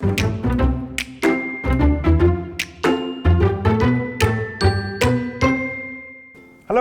Hello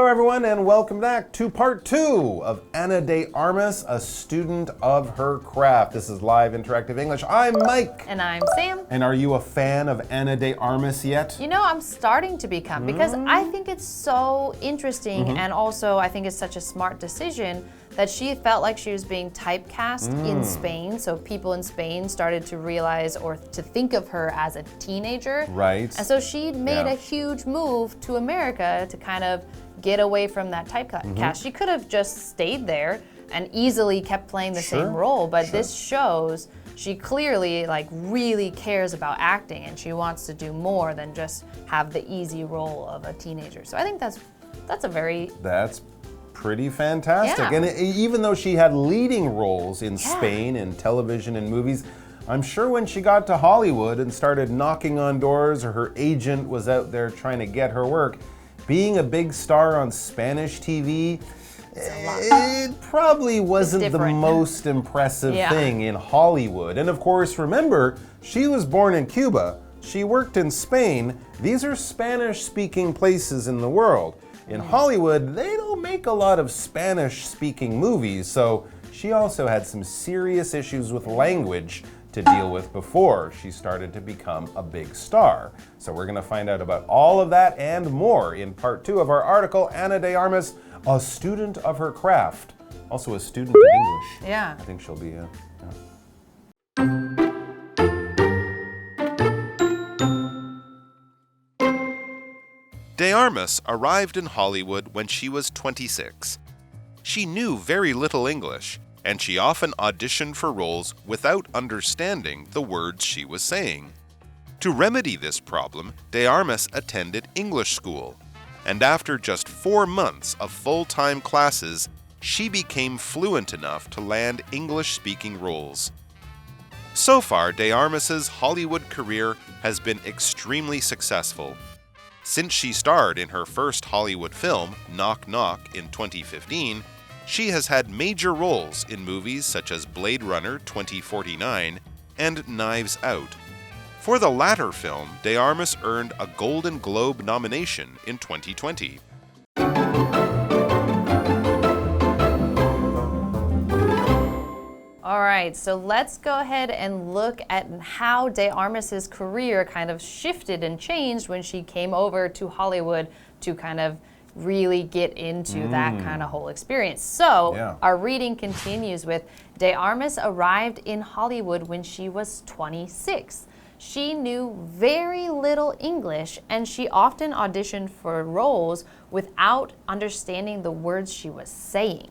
everyone and welcome back to part 2 of Ana de Armas, a student of her craft. This is Live Interactive English. I'm Mike. And I'm Sam. And are you a fan of Ana de Armas yet? You know, I'm starting to become because I think it's so interesting and also I think it's such a smart decision that she felt like she was being typecast in Spain. So people in Spain started to realize or to think of her as a teenager. Right. And so she made a huge move to America to kind of get away from that typecast. She could have just stayed there and easily kept playing the same role, but this shows she clearly really cares about acting and she wants to do more than just have the easy role of a teenager. So I think that's pretty fantastic. Yeah. And even though she had leading roles in Spain in television and movies, I'm sure when she got to Hollywood and started knocking on doors or her agent was out there trying to get her work, being a big star on Spanish TV, it probably wasn't the most impressive thing in Hollywood. And of course, remember, she was born in Cuba. She worked in Spain. These are Spanish-speaking places in the world. In Hollywood, they don't make a lot of Spanish-speaking movies, so she also had some serious issues with language to deal with before she started to become a big star. So we're going to find out about all of that and more in part 2 of our article, Ana de Armas, a student of her craft. Also a student of English. Yeah. I think she'll be De Armas arrived in Hollywood when she was 26. She knew very little English, and she often auditioned for roles without understanding the words she was saying. To remedy this problem, De Armas attended English school, and after just 4 months of full-time classes, she became fluent enough to land English-speaking roles. So far, De Armas's Hollywood career has been extremely successful. Since she starred in her first Hollywood film, Knock Knock, in 2015, she has had major roles in movies such as Blade Runner 2049 and Knives Out. For the latter film, De Armas earned a Golden Globe nomination in 2020. All right, so let's go ahead and look at how De Armas's career kind of shifted and changed when she came over to Hollywood to kind of really get into that kind of whole experience. So our reading continues with De Armas arrived in Hollywood when she was 26. She knew very little English and she often auditioned for roles without understanding the words she was saying.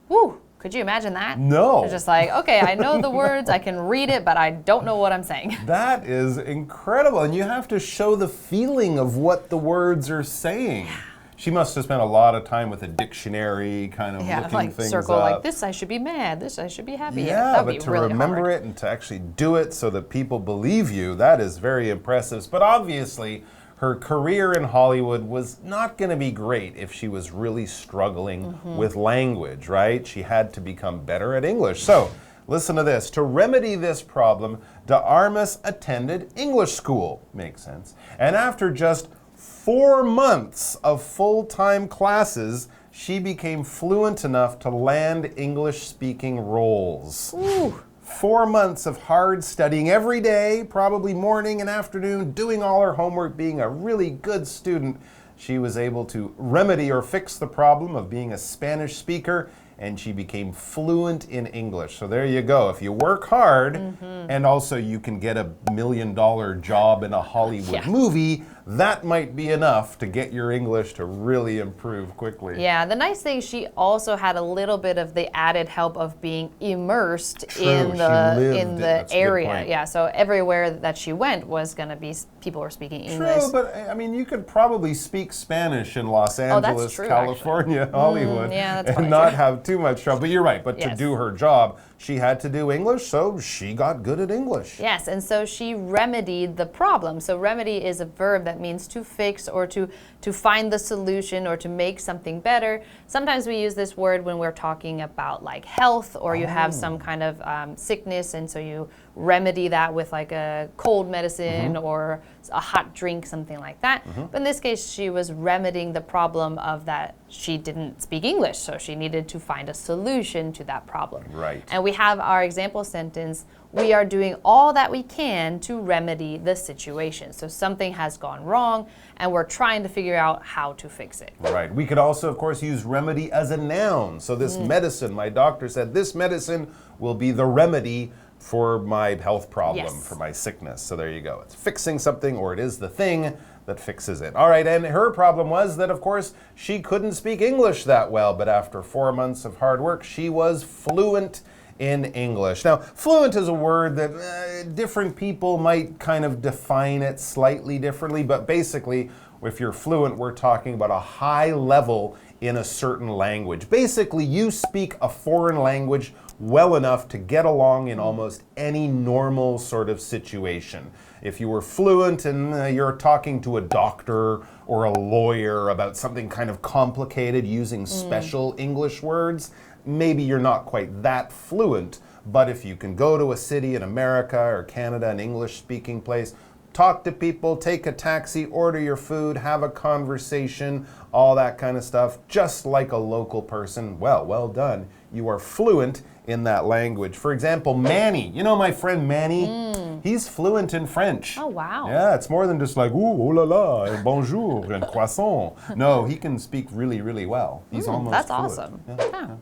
Woo! Could you imagine that? No. You're just like, okay, I know the words, I can read it, but I don't know what I'm saying. That is incredible. And you have to show the feeling of what the words are saying. She must have spent a lot of time with a dictionary, kind of looking things circle up. like this I should be mad, this I should be happy. Yeah, that'd but be to really remember hard. it and to actually do it so that people believe you, that is very impressive. But obviously, her career in Hollywood was not going to be great if she was really struggling with language, right? She had to become better at English. So, listen to this. To remedy this problem, De Armas attended English school. Makes sense. And after just 4 months of full-time classes, she became fluent enough to land English-speaking roles. Ooh. 4 months of hard studying every day, probably morning and afternoon, doing all her homework, being a really good student. She was able to remedy or fix the problem of being a Spanish speaker, and she became fluent in English. So there you go. If you work hard, and also you can get $1 million job in a Hollywood movie, that might be enough to get your English to really improve quickly. Yeah, the nice thing, she also had a little bit of the added help of being immersed in the area. Yeah, so everywhere that she went was going to be, people were speaking English. True, but I mean, you could probably speak Spanish in Los Angeles, true, California, Hollywood, yeah, that's and probably not true. have too much trouble. But you're right, but to do her job, she had to do English, so she got good at English. Yes, and so she remedied the problem. So remedy is a verb that means to fix or to find the solution or to make something better. Sometimes we use this word when we're talking about like health or you have some kind of sickness, and so you remedy that with like a cold medicine or a hot drink, something like that. But in this case, she was remedying the problem of that she didn't speak English, so she needed to find a solution to that problem. Right. And we have our example sentence, we are doing all that we can to remedy the situation. So something has gone wrong and we're trying to figure out how to fix it. Right. We could also, of course, use remedy as a noun. So this medicine, my doctor said, this medicine will be the remedy for my health problem, for my sickness. So there you go. It's fixing something, or it is the thing that fixes it. All right, and her problem was that, of course, she couldn't speak English that well, but after 4 months of hard work, she was fluent in English. Now, fluent is a word that different people might kind of define it slightly differently, but basically, if you're fluent, we're talking about a high level in a certain language. Basically, you speak a foreign language well enough to get along in almost any normal sort of situation. If you were fluent and you're talking to a doctor or a lawyer about something kind of complicated using special English words, maybe you're not quite that fluent. But if you can go to a city in America or Canada, an English-speaking place, talk to people, take a taxi, order your food, have a conversation, all that kind of stuff, just like a local person, well done. You are fluent in that language. For example, Manny, you know my friend Manny? He's fluent in French. Oh, wow. Yeah, it's more than just like, ooh, oh la la, and bonjour, and croissant. No, he can speak really, really well. He's almost that's fluent. awesome. Yeah.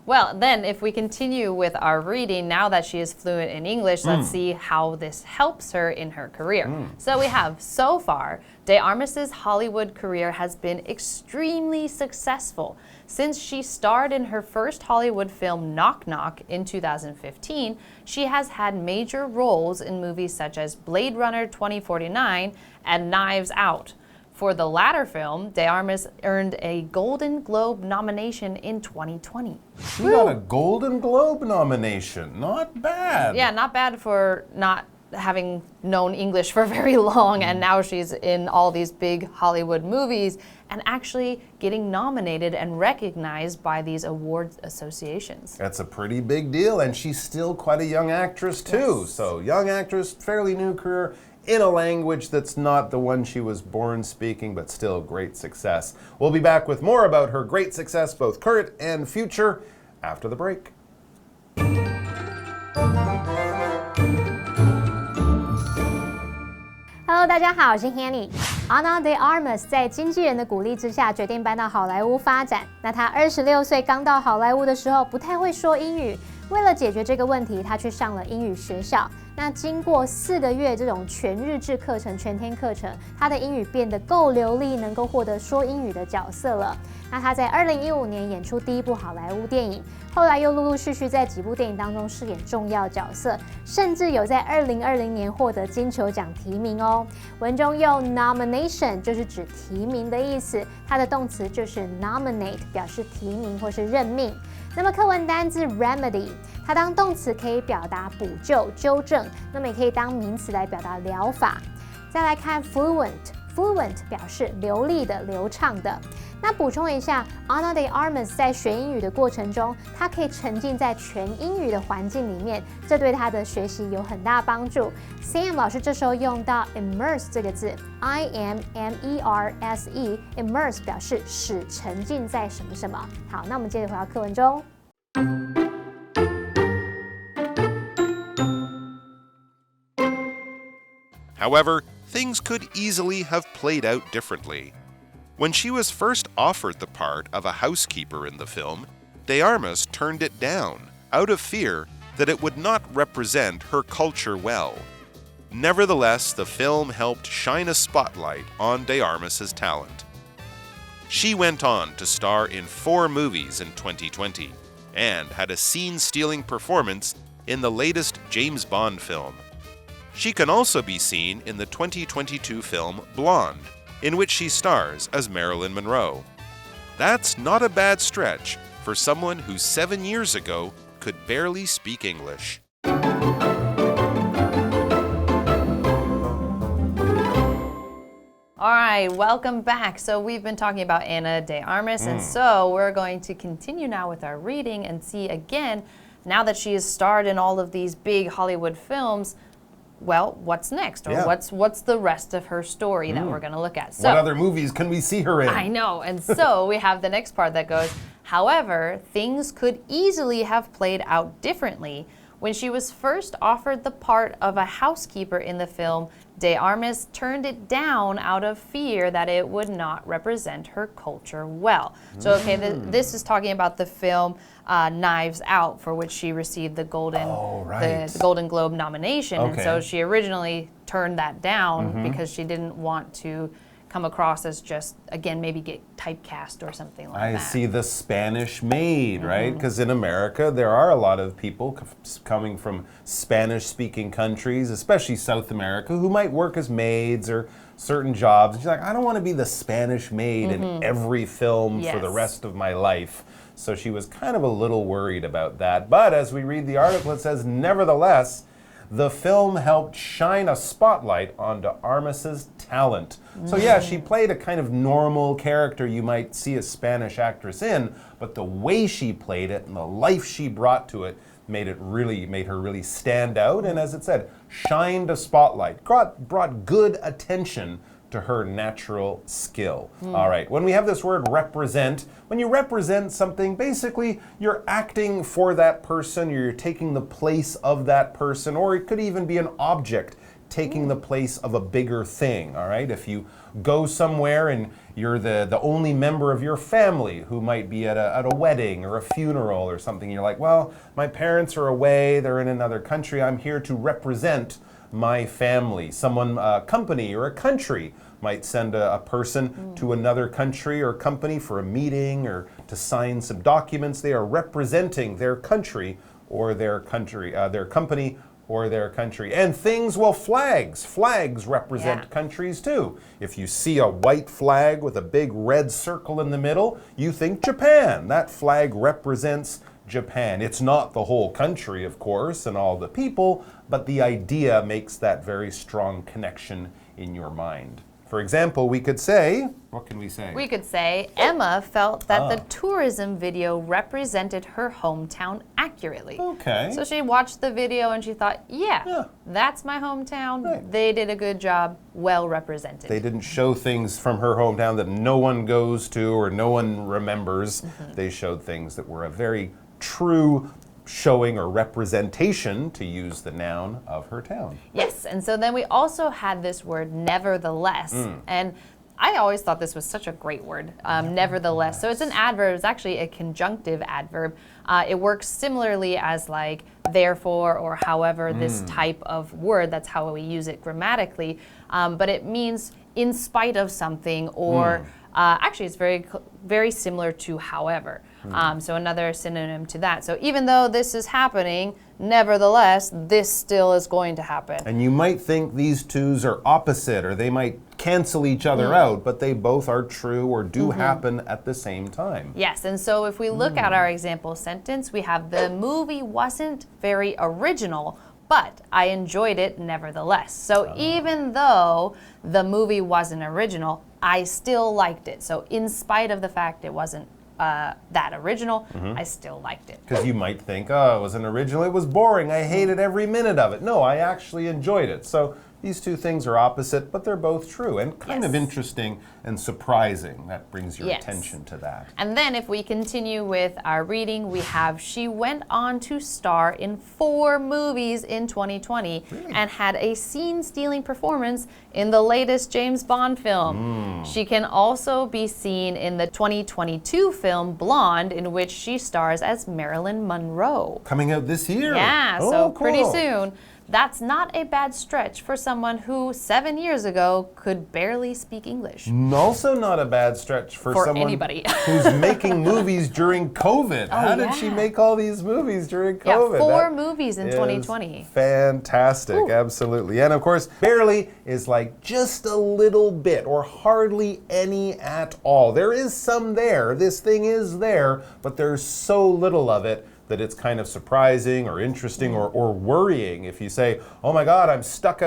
Well, then if we continue with our reading, now that she is fluent in English, let's see how this helps her in her career. So we have, so far, de Armas's Hollywood career has been extremely successful. Since she starred in her first Hollywood film, Knock Knock, in 2015, she has had major roles in movies such as Blade Runner 2049 and Knives Out. For the latter film, de Armas earned a Golden Globe nomination in 2020. She got a Golden Globe nomination. Not bad. Yeah, not bad for not having known English for very long, and now she's in all these big Hollywood movies and actually getting nominated and recognized by these awards associations. That's a pretty big deal, and she's still quite a young actress too. Yes. So young actress, fairly new career, in a language that's not the one she was born speaking, but still great success. We'll be back with more about her great success, both current and future, after the break. Hello， 大家好，我是 Hanny。Ana de Armas 在经纪人的鼓励之下，决定搬到好莱坞发展。那她26岁刚到好莱坞的时候，不太会说英语。为了解决这个问题，她去上了英语学校。那经过4个月这种全日制课程、全天课程，她的英语变得够流利，能够获得说英语的角色了。那她在2015年演出第一部好莱坞电影，后来又陆陆续续在几部电影当中饰演重要角色，甚至有在2020年获得金球奖提名哦。文中用 nomination 就是指提名的意思，它的动词就是 nominate， 表示提名或是任命。那么课文单字 remedy， 它当动词可以表达补救、纠正，那么也可以当名词来表达疗法。再来看 fluent 表示流利的、流畅的。那补充一下 ，Ana de Armas 在学英语的过程中，她可以沉浸在全英语的环境里面，这对她的学习有很大帮助。Sam 老师这时候用到 immerse 这个字 ，immerse，immerse 表示使沉浸在什么什么。好，那我们接着回到课文中。However, things could easily have played out differently. When she was first offered the part of a housekeeper in the film, de Armas turned it down out of fear that it would not represent her culture well. Nevertheless, the film helped shine a spotlight on de Armas's talent. She went on to star in 4 movies in 2020 and had a scene-stealing performance in the latest James Bond film. She can also be seen in the 2022 film Blonde, in which she stars as Marilyn Monroe. That's not a bad stretch for someone who 7 years ago could barely speak English. All right, welcome back. So we've been talking about Ana de Armas, and so we're going to continue now with our reading and see again, now that she has starred in all of these big Hollywood films, well, what's next? Or what's the rest of her story that we're going to look at? So, what other movies can we see her in? I know, and so we have the next part that goes, however, things could easily have played out differently. When she was first offered the part of a housekeeper in the film, de Armas turned it down out of fear that it would not represent her culture well. So, okay, this is talking about the film Knives Out, for which she received the Golden Globe nomination. Okay. And so she originally turned that down because she didn't want to come across as just, again, maybe get typecast or something like that. I see, the Spanish maid, right? Because in America, there are a lot of people coming from Spanish-speaking countries, especially South America, who might work as maids or certain jobs. And she's like, I don't want to be the Spanish maid in every film for the rest of my life. So she was kind of a little worried about that. But as we read the article, it says, nevertheless, the film helped shine a spotlight onto Armas's talent. So yeah, she played a kind of normal character you might see a Spanish actress in, but the way she played it and the life she brought to it made her really stand out, and as it said, shined a spotlight, brought good attention to her natural skill. All right, when we have this word represent, when you represent something, basically you're acting for that person, you're taking the place of that person, or it could even be an object taking the place of a bigger thing, all right? If you go somewhere and you're the only member of your family who might be at a wedding or a funeral or something, you're like, well, my parents are away, they're in another country, I'm here to represent my family. Someone, a company or a country might send a person to another country or company for a meeting or to sign some documents. They are representing their country or their company or their country. And things, well, flags represent countries too. If you see a white flag with a big red circle in the middle, you think Japan. That flag represents Japan. It's not the whole country, of course, and all the people, but the idea makes that very strong connection in your mind. For example, we could say, what can we say? We could say, Emma felt that the tourism video represented her hometown accurately. Okay. So she watched the video and she thought, yeah. That's my hometown. Right. They did a good job, well represented. They didn't show things from her hometown that no one goes to or no one remembers. They showed things that were a very true showing or representation, to use the noun, of her town. Yes, and so then we also had this word nevertheless, and I always thought this was such a great word, nevertheless. So it's an adverb, it's actually a conjunctive adverb. It works similarly as like therefore or however, this type of word, that's how we use it grammatically, but it means in spite of something or actually it's very similar to however. So another synonym to that. So even though this is happening, nevertheless, this still is going to happen. And you might think these twos are opposite or they might cancel each other out, but they both are true or do happen at the same time. Yes, and so if we look at our example sentence, we have the movie wasn't very original, but I enjoyed it nevertheless. So even though the movie wasn't original, I still liked it. So in spite of the fact it wasn't that original, I still liked it. Because you might think, oh, it wasn't original, it was boring, I hated every minute of it. No, I actually enjoyed it. So these two things are opposite, but they're both true and kind of interesting and surprising. That brings your attention to that. And then if we continue with our reading, we have she went on to star in 4 movies in 2020 and had a scene-stealing performance in the latest James Bond film. She can also be seen in the 2022 film Blonde, in which she stars as Marilyn Monroe. Coming out this year. Yeah, so pretty soon. That's not a bad stretch for someone who 7 years ago could barely speak English. Also not a bad stretch for someone anybody. who's making movies during COVID. How did she make all these movies during COVID? Yeah, 4 movies in 2020. Fantastic, absolutely. And of course, barely is like just a little bit or hardly any at all. There is some there. This thing is there, but there's so little of it that it's kind of surprising or interesting or worrying. If you say, oh my God, I'm stuck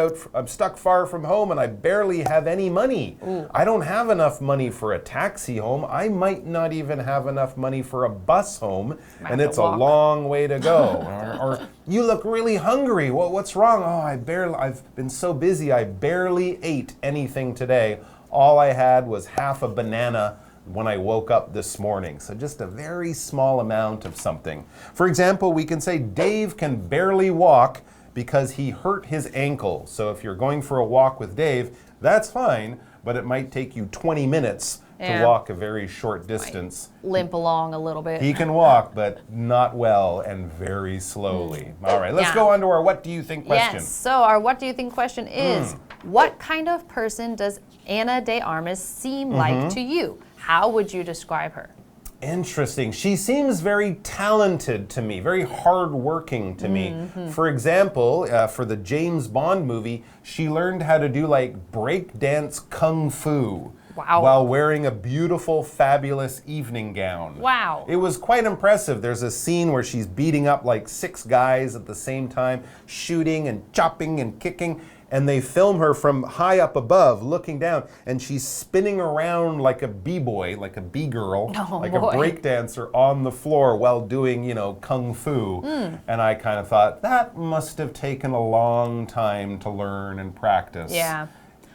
far from home and I barely have any money. I don't have enough money for a taxi home. I might not even have enough money for a bus home, and it's a long way to go. or you look really hungry. What's wrong? Oh, I've been so busy. I barely ate anything today. All I had was half a banana when I woke up this morning. So just a very small amount of something. For example, we can say Dave can barely walk because he hurt his ankle. So if you're going for a walk with Dave, that's fine, but it might take you 20 minutes to walk a very short distance. Limp along a little bit. He can walk, but not well and very slowly. All right, let's go on to our what do you think question. Yes, so our what do you think question is, what kind of person does Ana de Armas seem like to you? How would you describe her? Interesting. She seems very talented to me, very hardworking to me. For example, for the James Bond movie, she learned how to do like breakdance kung fu. Wow. While wearing a beautiful, fabulous evening gown. Wow. It was quite impressive. There's a scene where she's beating up like 6 guys at the same time, shooting and chopping and kicking. And they film her from high up above, looking down, and she's spinning around like a b-boy, like a b-girl, a breakdancer on the floor while doing, kung fu. And I kind of thought, that must have taken a long time to learn and practice. Yeah.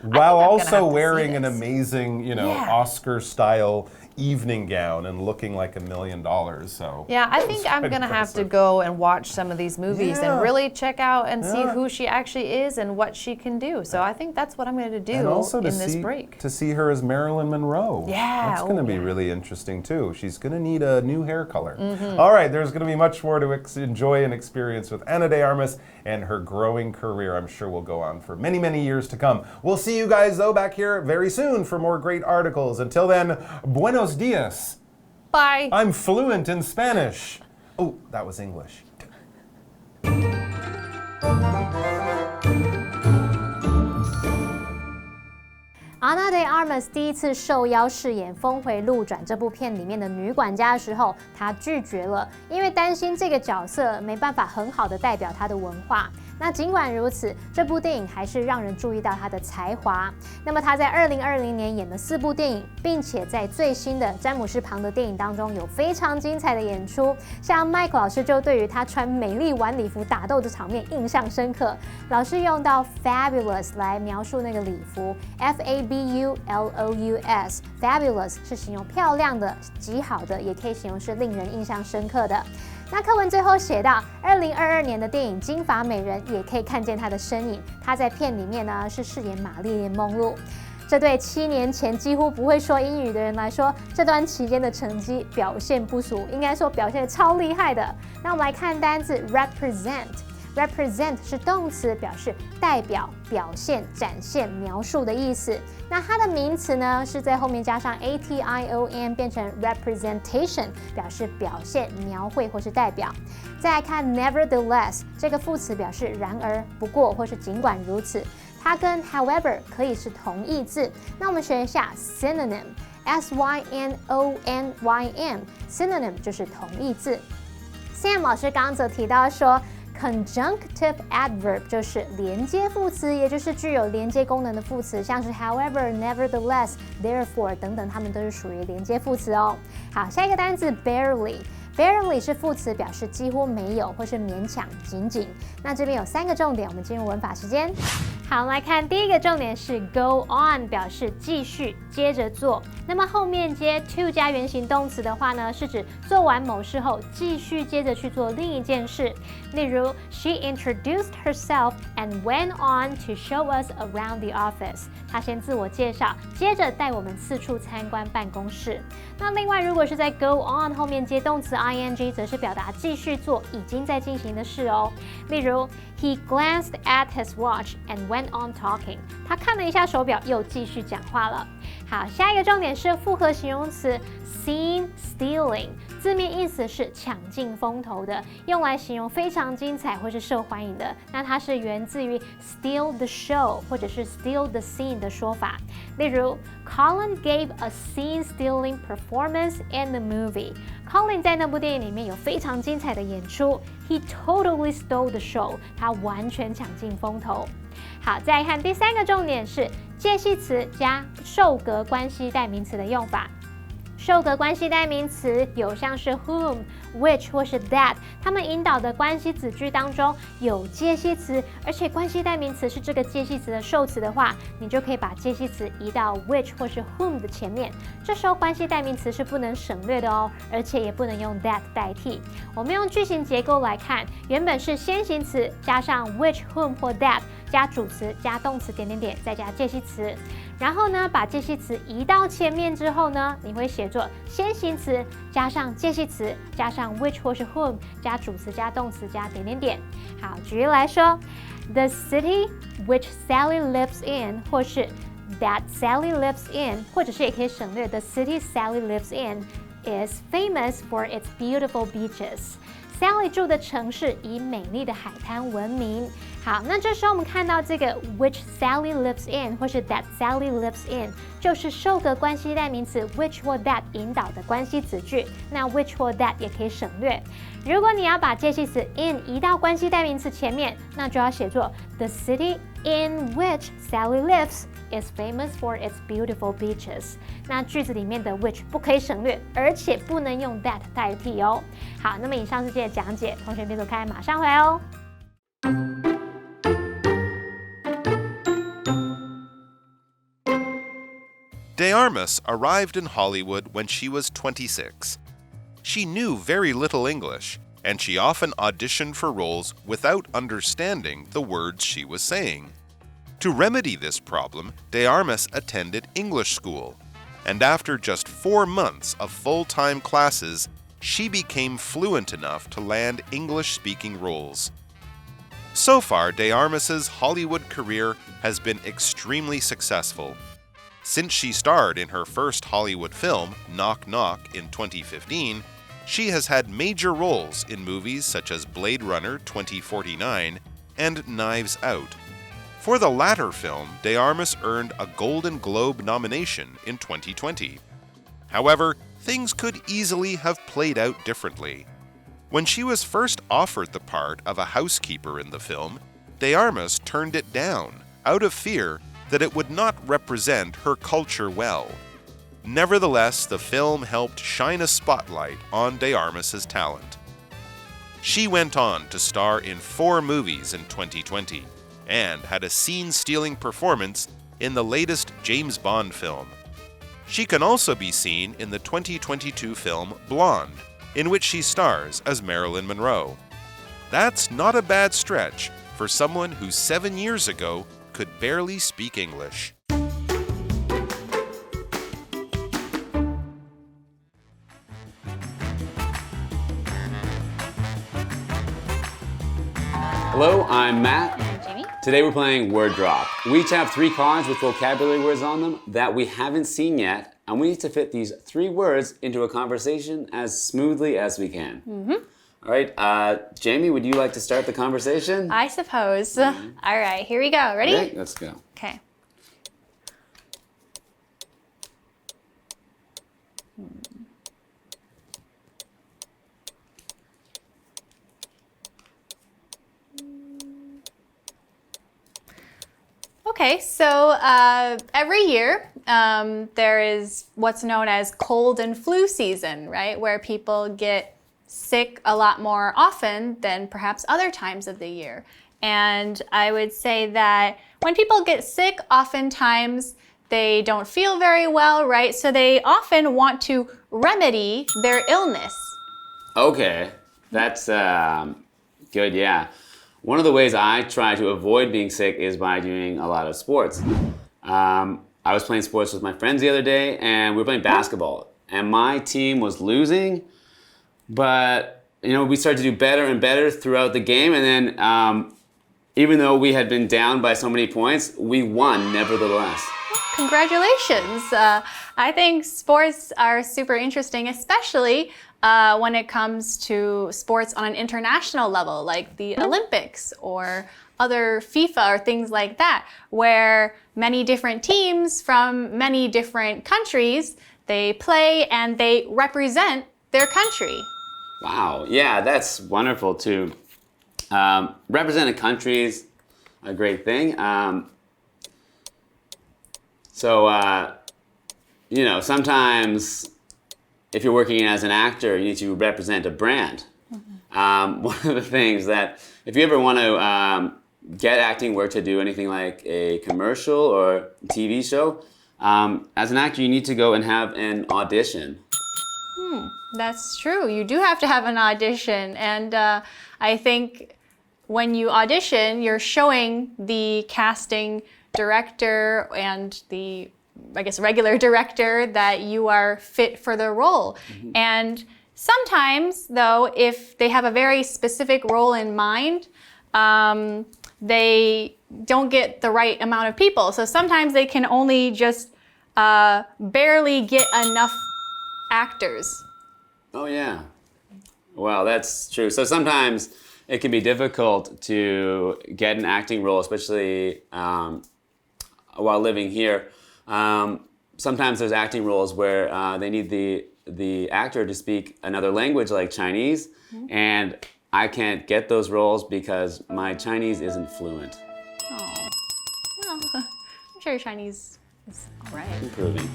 While also wearing an amazing, Oscar-style evening gown and looking like $1 million. So yeah, I think I'm gonna have to go and watch some of these movies and really check out and see who she actually is and what she can do. So I think that's what I'm gonna do and also in this break. To see her as Marilyn Monroe. Yeah, that's gonna be really interesting too. She's gonna need a new hair color. All right, there's gonna be much more to enjoy and experience with Ana de Armas and her growing career. I'm sure will go on for many, many years to come. We'll see you guys though back here very soon for more great articles. Until then, buenos dias. Bye. I'm fluent in Spanish. Oh, that was English. Ana de Armas 第一次受邀饰演《峰回路转》这部片里面的女管家的时候，她拒绝了，因为担心这个角色没办法很好的代表她的文化。那尽管如此，这部电影还是让人注意到她的才华。那么她在2020年演了4部电影，并且在最新的詹姆斯庞的电影当中有非常精彩的演出。像 Mike 老师就对于她穿美丽晚礼服打斗的场面印象深刻。老师用到 fabulous 来描述那个礼服 ，Fabulous，fabulous 是形容漂亮的、极好的，也可以形容是令人印象深刻的。那课文最后写到，2022年的电影《金发美人》也可以看见她的身影。她在片里面呢是饰演玛丽莲·梦露。这对7年前几乎不会说英语的人来说，这段期间的成绩表现不俗，应该说表现得超厉害的。那我们来看单字 represent。Represent 是动词，表示代表、表现、展现、描述的意思。那它的名词呢，是在后面加上 ation 变成 representation， 表示表现、描绘或是代表。再来看 nevertheless 这个副词，表示然而、不过或是尽管如此。它跟 however 可以是同义字。那我们学一下 synonym，synonym， synonym 就是同义字。Sam 老师刚刚则提到说，conjunctive adverb 就是连接副词，也就是具有连接功能的副词，像是 however、nevertheless、therefore 等等，它们都是属于连接副词哦。好，下一个单字 barely。Barely 是副词，表示几乎没有或是勉强、仅仅。那这边有3个重点，我们进入文法时间。好，我们来看第一个重点是 go on， 表示继续、接着做。那么后面接 to 加原形动词的话呢，是指做完某事后继续接着去做另一件事。例如 ，She introduced herself and went on to show us around the office。她先自我介绍，接着带我们四处参观办公室。那另外，如果是在 go on 后面接动词 ing， 则是表达继续做已经在进行的事哦。例如 ，He glanced at his watch and went on talking。他看了一下手表，又继续讲话了。好，下一个重点是复合形容词 scene stealing， 字面意思是抢尽风头的，用来形容非常精彩或是受欢迎的。那它是源自于 steal the show 或者是 steal the scene 的说法。例如 Colin gave a scene stealing performance in the movie。Colin 在那部电影里面有非常精彩的演出 ，He totally stole the show， 他完全抢尽风头。好，再来看第三个重点是介系词加受格关系代名词的用法。受格关系代名词有像是 whom、which 或是 that， 它们引导的关系子句当中有介系词，而且关系代名词是这个介系词的受词的话，你就可以把介系词移到 which 或是 whom 的前面。这时候关系代名词是不能省略的哦，而且也不能用 that 代替。我们用句型结构来看，原本是先行词加上 which、whom 或 that， 加主词加动词点点点，再加介系词。然后呢，把介系词移到前面之后呢，你会写作先行词加上介系词加上 which 或是 whom 加主词加动词加点点点。好，举例来说 ，the city which Sally lives in， 或是 that Sally lives in， 或者是也可以省略 the city Sally lives in is famous for its beautiful beaches。Sally 住的城市以美丽的海滩闻名。好，那这时候我们看到这个 which Sally lives in 或是 that Sally lives in， 就是受格关系代名词 which 或 that 引导的关系子句。那 which 或 that 也可以省略。如果你要把介系词 in 移到关系代名词前面，那就要写作 the city in which Sally lives is famous for its beautiful beaches。那句子里面的 which 不可以省略，而且不能用 that 代替哦。好，那么以上是今天的讲解，同学别走开，马上回来哦。De Armas arrived in Hollywood when she was 26. She knew very little English, and she often auditioned for roles without understanding the words she was saying. To remedy this problem, De Armas attended English school, and after just 4 months of full-time classes, she became fluent enough to land English-speaking roles. So far, De Armas's Hollywood career has been extremely successful. Since she starred in her first Hollywood film, Knock Knock, in 2015, she has had major roles in movies such as Blade Runner 2049 and Knives Out. For the latter film, De Armas earned a Golden Globe nomination in 2020. However, things could easily have played out differently. When she was first offered the part of a housekeeper in the film, De Armas turned it down out of fear that it would not represent her culture well. Nevertheless, the film helped shine a spotlight on De Armas's talent. She went on to star in 4 movies in 2020 and had a scene-stealing performance in the latest James Bond film. She can also be seen in the 2022 film Blonde, in which she stars as Marilyn Monroe. That's not a bad stretch for someone who 7 years ago could barely speak English. Hello, I'm Matt. I'm Jamie. Today we're playing Word Drop. We each have 3 cards with vocabulary words on them that we haven't seen yet, and we need to fit these 3 words into a conversation as smoothly as we can. All right, Jamie, would you like to start the conversation? I suppose. All right, here we go. Ready? Okay, let's go. Okay. Okay, so every year there is what's known as cold and flu season, right? Where people get sick a lot more often than perhaps other times of the year. And I would say that when people get sick, oftentimes they don't feel very well, right? So they often want to remedy their illness. Okay, that's good, yeah. One of the ways I try to avoid being sick is by doing a lot of sports. I was playing sports with my friends the other day, and we were playing basketball. And my team was losing, but we started to do better and better throughout the game. And then even though we had been down by so many points, we won nevertheless. Congratulations. I think sports are super interesting, especially when it comes to sports on an international level, like the Olympics or other FIFA or things like that, where many different teams from many different countries, they play and they represent their country. Wow, yeah, that's wonderful too. Representing countries, a great thing. Sometimes if you're working as an actor, you need to represent a brand. One of the things that if you ever want to get acting work to do anything like a commercial or TV show, as an actor, you need to go and have an audition. That's true. You do have to have an audition. And I think when you audition, you're showing the casting director and the, regular director that you are fit for the role. And sometimes, though, if they have a very specific role in mind, they don't get the right amount of people. So sometimes they can only just barely get enough actors. Oh, yeah. Well, that's true. So sometimes it can be difficult to get an acting role, especially while living here. Sometimes there's acting roles where they need the actor to speak another language like Chinese, and I can't get those roles because my Chinese isn't fluent. Oh, well, I'm sure your Chinese is all right. Improving.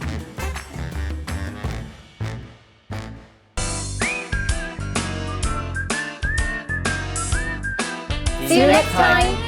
See you next time!